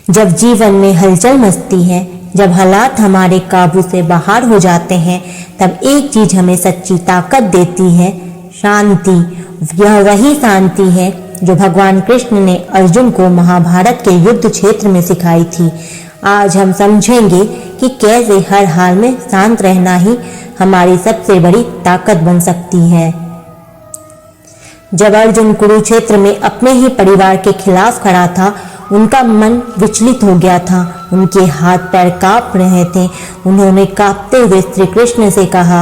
जब जीवन में हलचल मचती है, जब हालात हमारे काबू से बाहर हो जाते हैं, तब एक चीज हमें सच्ची ताकत देती है, शांति। यह वही शांति है जो भगवान कृष्ण ने अर्जुन को महाभारत के युद्ध क्षेत्र में सिखाई थी। आज हम समझेंगे कि कैसे हर हाल में शांत रहना ही हमारी सबसे बड़ी ताकत बन सकती है। जब अर्जुन कुरुक्षेत्र में अपने ही परिवार के खिलाफ खड़ा था, उनका मन विचलित हो गया था, उनके हाथ पैर कांप रहे थे। उन्होंने कांपते हुए श्री कृष्ण से कहा,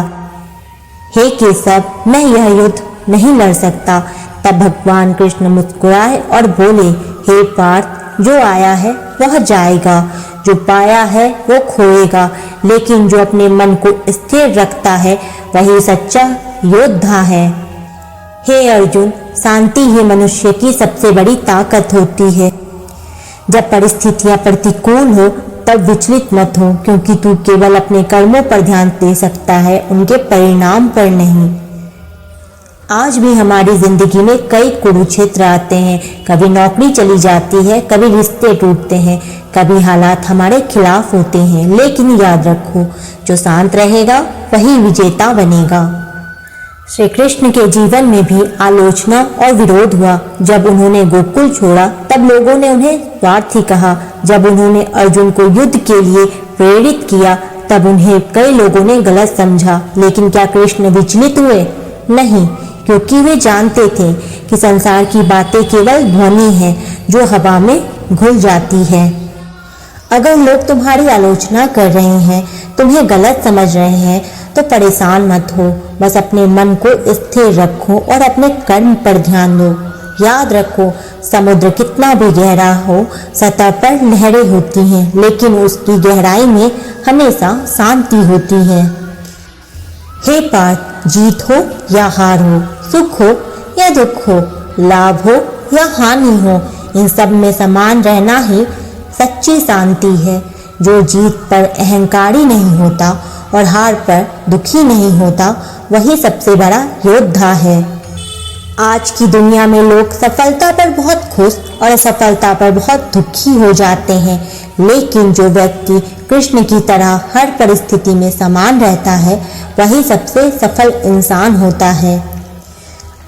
हे केशव, मैं यह युद्ध नहीं लड़ सकता। तब भगवान कृष्ण मुस्कुराए और बोले, हे पार्थ, जो आया है वह जाएगा, जो पाया है वो खोएगा, लेकिन जो अपने मन को स्थिर रखता है वही सच्चा योद्धा है। हे अर्जुन, शांति ही मनुष्य की सबसे बड़ी ताकत होती है। जब परिस्थितियां प्रतिकूल हो तब विचलित मत हो, क्योंकि तू केवल अपने कर्मों पर ध्यान दे सकता है, उनके परिणाम पर नहीं। आज भी हमारी जिंदगी में कई कुरुक्षेत्र आते हैं। कभी नौकरी चली जाती है, कभी रिश्ते टूटते हैं, कभी हालात हमारे खिलाफ होते हैं। लेकिन याद रखो, जो शांत रहेगा वही विजेता बनेगा। श्री कृष्ण के जीवन में भी आलोचना और विरोध हुआ। जब उन्होंने गोकुल छोड़ा तब लोगों ने उन्हें स्वार्थी कहा। जब उन्होंने अर्जुन को युद्ध के लिए प्रेरित किया तब उन्हें कई लोगों ने गलत समझा। लेकिन क्या कृष्ण विचलित हुए? नहीं, क्योंकि वे जानते थे कि संसार की बातें केवल ध्वनि है जो हवा में घुल जाती है। अगर लोग तुम्हारी आलोचना कर रहे हैं, तुम्हें गलत समझ रहे हैं, तो परेशान मत हो। बस अपने मन को स्थिर रखो और अपने कर्म पर ध्यान दो। याद रखो, समुद्र कितना भी गहरा हो, सतह पर लहरें होती हैं, लेकिन उसकी गहराई में हमेशा शांति होती है। हे पार्थ, जीत हो या हार हो, सुख हो या दुख हो, लाभ हो या हानि हो, इन सब में समान रहना ही सच्ची शांति है। जो जीत पर अहंकारी नहीं होता और हार पर दुखी नहीं होता, वही सबसे बड़ा योद्धा है। आज की दुनिया में लोग सफलता पर बहुत खुश और असफलता पर बहुत दुखी हो जाते हैं, लेकिन जो व्यक्ति कृष्ण की तरह हर परिस्थिति में समान रहता है, वही सबसे सफल इंसान होता है।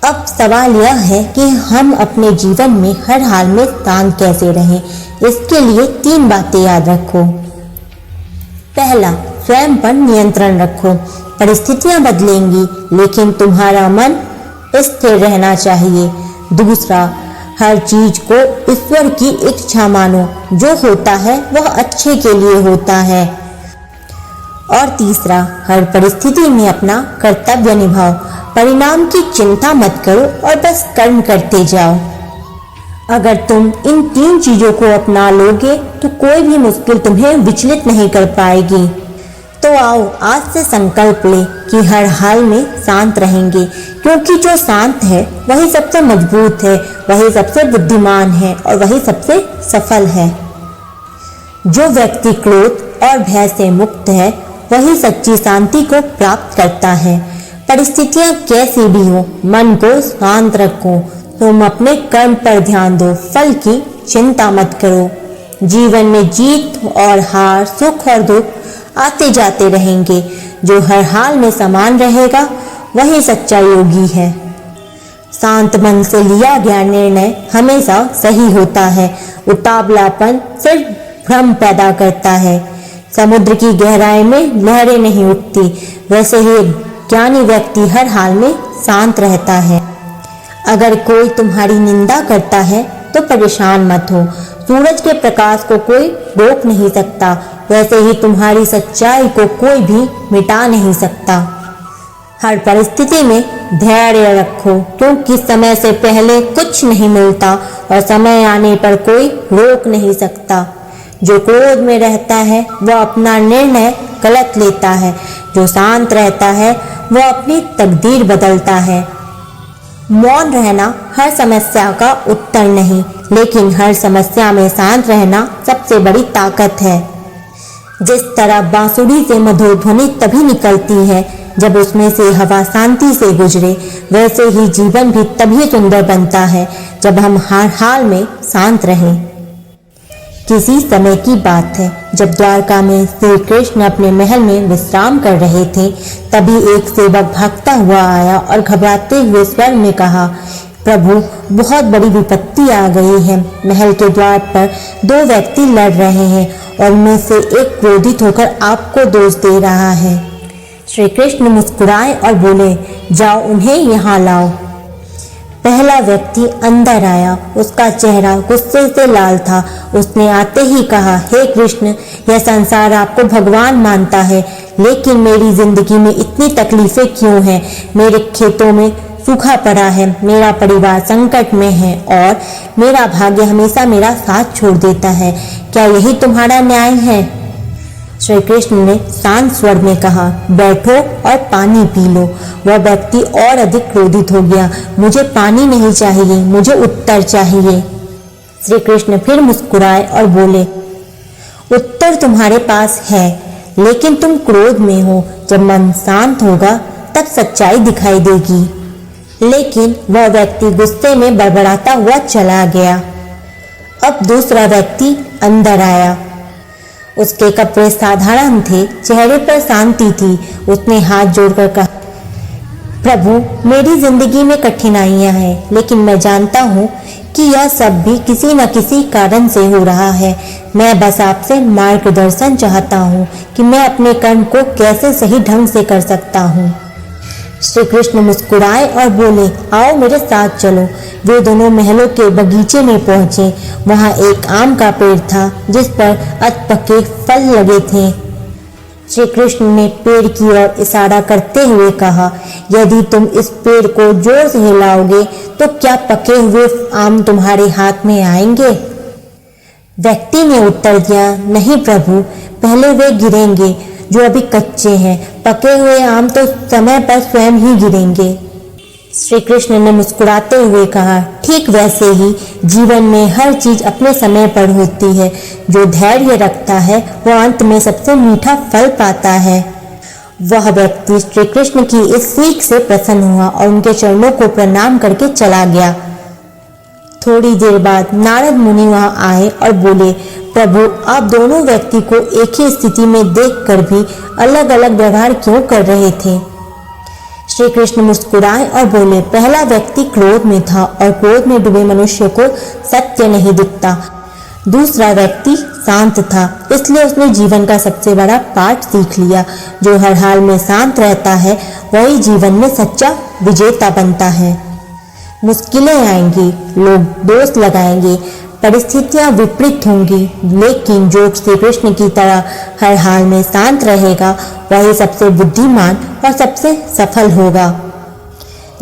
अब सवाल यह है कि हम अपने जीवन में हर हाल में शांत कैसे रहें। इसके लिए 3 बातें याद रखो। पहला, स्वयं पर नियंत्रण रखो। परिस्थितियां बदलेंगी, लेकिन तुम्हारा मन स्थिर रहना चाहिए। दूसरा, हर चीज को ईश्वर की इच्छा मानो, जो होता है वह अच्छे के लिए होता है। और तीसरा, हर परिस्थिति में अपना कर्तव्य निभाओ। परिणाम की चिंता मत करो और बस कर्म करते जाओ। अगर तुम इन 3 चीजों को अपना लोगे तो कोई भी मुश्किल तुम्हें विचलित नहीं कर पाएगी। तो आओ आज से संकल्प ले कि हर हाल में शांत रहेंगे, क्योंकि जो शांत है वही सबसे मजबूत है, वही सबसे बुद्धिमान है और वही सबसे सफल है। जो व्यक्ति क्रोध और भय से मुक्त है, वही सच्ची शांति को प्राप्त करता है। परिस्थितियां कैसी भी हो, मन को शांत रखो। तुम अपने कर्म पर ध्यान दो, फल की चिंता मत करो। जीवन में जीत और हार, सुख और दुख आते जाते रहेंगे। जो हर हाल में समान रहेगा वही सच्चा योगी है। शांत मन से लिया गया निर्णय हमेशा सही होता है। उतावलापन सिर्फ भ्रम पैदा करता है। समुद्र की गहराई में लहरें नहीं उठती, वैसे ही ज्ञानी व्यक्ति हर हाल में शांत रहता है। अगर कोई तुम्हारी निंदा करता है तो परेशान मत हो। सूरज के प्रकाश को कोई रोक नहीं सकता, वैसे ही तुम्हारी सच्चाई को कोई भी मिटा नहीं सकता। हर परिस्थिति में धैर्य रखो, क्योंकि समय से पहले कुछ नहीं मिलता और समय आने पर कोई रोक नहीं सकता। जो क्रोध में रहता है वह अपना निर्णय गलत लेता है, जो शांत रहता है वह अपनी तकदीर बदलता है। मौन रहना हर समस्या का उत्तर नहीं, लेकिन हर समस्या में शांत रहना सबसे बड़ी ताकत है। जिस तरह बांसुरी से मधुर ध्वनि तभी निकलती है जब उसमें से हवा शांति से गुजरे, वैसे ही जीवन भी तभी सुंदर बनता है जब हम हर हाल में शांत रहें। किसी समय की बात है, जब द्वारका में श्री कृष्ण अपने महल में विश्राम कर रहे थे, तभी एक सेवक भागता हुआ आया और घबराते हुए स्वर में कहा, प्रभु, बहुत बड़ी विपत्ति आ गई है। महल के द्वार पर 2 व्यक्ति लड़ रहे हैं और उनमें से एक क्रोधित होकर आपको दोष दे रहा है। श्री कृष्ण मुस्कुराए और बोले, जाओ उन्हें यहाँ लाओ। पहला व्यक्ति अंदर आया। उसका चेहरा गुस्से से लाल था। उसने आते ही कहा, हे कृष्ण, यह संसार आपको भगवान मानता है, लेकिन मेरी जिंदगी में इतनी तकलीफें क्यों हैं? मेरे खेतों में सूखा पड़ा है, मेरा परिवार संकट में है और मेरा भाग्य हमेशा मेरा साथ छोड़ देता है। क्या यही तुम्हारा न्याय है? श्री कृष्ण ने शांत स्वर में कहा, बैठो और पानी पी लो। वह व्यक्ति और अधिक क्रोधित हो गया। मुझे पानी नहीं चाहिए, मुझे उत्तर चाहिए। श्री कृष्ण फिर मुस्कुराए और बोले, उत्तर तुम्हारे पास है, लेकिन तुम क्रोध में हो। जब मन शांत होगा तब सच्चाई दिखाई देगी। लेकिन वह व्यक्ति गुस्से में बड़बड़ाता हुआ चला गया। अब दूसरा व्यक्ति अंदर आया। उसके कपड़े साधारण थे, चेहरे पर शांति थी। उसने हाथ जोड़कर कहा, प्रभु, मेरी जिंदगी में कठिनाइयां हैं, लेकिन मैं जानता हूँ कि यह सब भी किसी न किसी कारण से हो रहा है। मैं बस आपसे मार्गदर्शन चाहता हूँ कि मैं अपने कर्म को कैसे सही ढंग से कर सकता हूँ। श्री कृष्ण मुस्कुराए और बोले, आओ मेरे साथ चलो। वे दोनों महलों के बगीचे में पहुंचे। वहां एक आम का पेड़ था जिस पर अधपके फल लगे थे। श्री कृष्ण ने पेड़ की ओर इशारा करते हुए कहा, यदि तुम इस पेड़ को जोर से हिलाओगे तो क्या पके हुए आम तुम्हारे हाथ में आएंगे? व्यक्ति ने उत्तर दिया, नहीं प्रभु, पहले वे गिरेंगे जो अभी कच्चे हैं। पके हुए आम तो समय पर स्वयं ही गिरेंगे। श्री कृष्ण ने मुस्कुराते हुए कहा, ठीक वैसे ही जीवन में हर चीज अपने समय पर होती है। जो धैर्य रखता है वह अंत में सबसे मीठा फल पाता है। वह व्यक्ति श्री कृष्ण की इस सीख से प्रसन्न हुआ और उनके चरणों को प्रणाम करके चला गया। थोड़ी देर बाद नारद मुनि वहां आए और बोले, प्रभु, आप दोनों व्यक्ति को एक ही स्थिति में देखकर भी अलग अलग व्यवहार क्यों कर रहे थे? श्री कृष्ण मुस्कुराए और बोले, पहला व्यक्ति क्रोध में था और क्रोध में डूबे मनुष्य को सत्य नहीं दिखता। दूसरा व्यक्ति शांत था, इसलिए उसने जीवन का सबसे बड़ा पाठ सीख लिया। जो हर हाल में शांत रहता है वही जीवन में सच्चा विजेता बनता है। मुश्किलें आएंगी, लोग दोष लगाएंगे, परिस्थितियां विपरीत होंगी, लेकिन जो श्री कृष्ण की तरह हर हाल में शांत रहेगा वही सबसे बुद्धिमान और सबसे सफल होगा।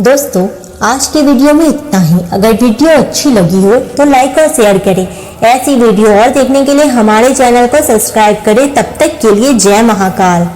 दोस्तों, आज के वीडियो में इतना ही। अगर वीडियो अच्छी लगी हो तो लाइक और शेयर करें। ऐसी वीडियो और देखने के लिए हमारे चैनल को सब्सक्राइब करें। तब तक के लिए जय महाकाल।